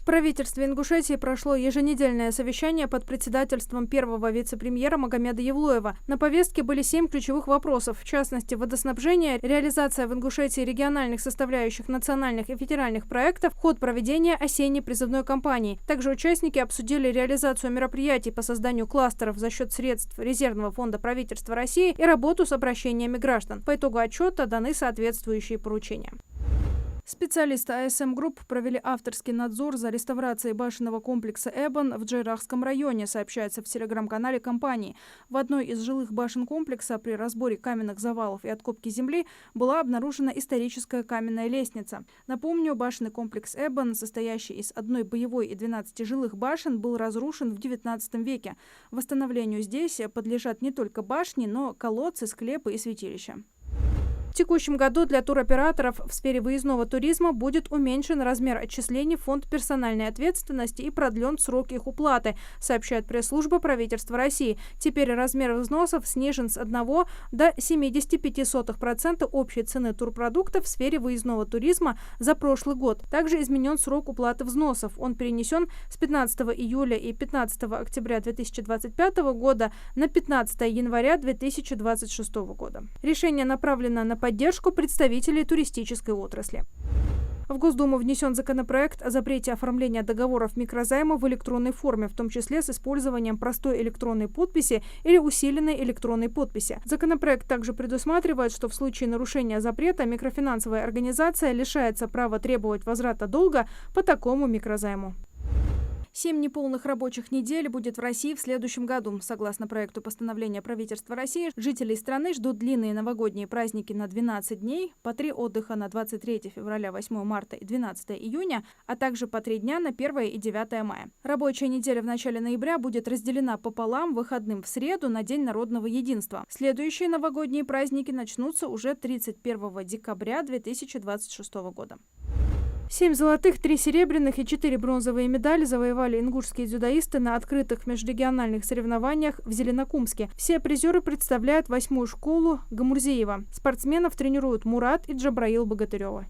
В правительстве Ингушетии прошло еженедельное совещание под председательством первого вице-премьера Магомеда Евлоева. На повестке были 7 ключевых вопросов, в частности, водоснабжение, реализация в Ингушетии региональных составляющих национальных и федеральных проектов, ход проведения осенней призывной кампании. Также участники обсудили реализацию мероприятий по созданию кластеров за счет средств резервного фонда правительства России и работу с обращениями граждан. По итогу отчета даны соответствующие поручения. Специалисты АСМ Групп провели авторский надзор за реставрацией башенного комплекса «Эбон» в Джейрахском районе, сообщается в телеграм-канале компании. В одной из жилых башен комплекса при разборе каменных завалов и откопке земли была обнаружена историческая каменная лестница. Напомню, башенный комплекс «Эбон», состоящий из одной боевой и 12 жилых башен, был разрушен в XIX веке. Восстановлению здесь подлежат не только башни, но колодцы, склепы и святилища. В текущем году для туроператоров в сфере выездного туризма будет уменьшен размер отчислений в фонд персональной ответственности и продлен срок их уплаты, сообщает пресс-служба правительства России. Теперь размер взносов снижен с 1 до 0,75% общей цены турпродуктов в сфере выездного туризма за прошлый год. Также изменен срок уплаты взносов. Он перенесен с 15 июля и 15 октября 2025 года на 15 января 2026 года. Решение направлено на поддержку представителей туристической отрасли. В Госдуму внесен законопроект о запрете оформления договоров микрозайма в электронной форме, в том числе с использованием простой электронной подписи или усиленной электронной подписи. Законопроект также предусматривает, что в случае нарушения запрета микрофинансовая организация лишается права требовать возврата долга по такому микрозайму. 7 неполных рабочих недель будет в России в следующем году. Согласно проекту постановления правительства России, жителей страны ждут длинные новогодние праздники на 12 дней, по 3 отдыха на 23 февраля, 8 марта и 12 июня, а также по 3 дня на 1 и 9 мая. Рабочая неделя в начале ноября будет разделена пополам выходным в среду на День народного единства. Следующие новогодние праздники начнутся уже 31 декабря 2026 года. 7 золотых, 3 серебряных и 4 бронзовые медали завоевали ингушские дзюдоисты на открытых межрегиональных соревнованиях в Зеленокумске. Все призеры представляют 8-ю школу Гамурзеева. Спортсменов тренируют Мурат и Джабраил Богатыревы.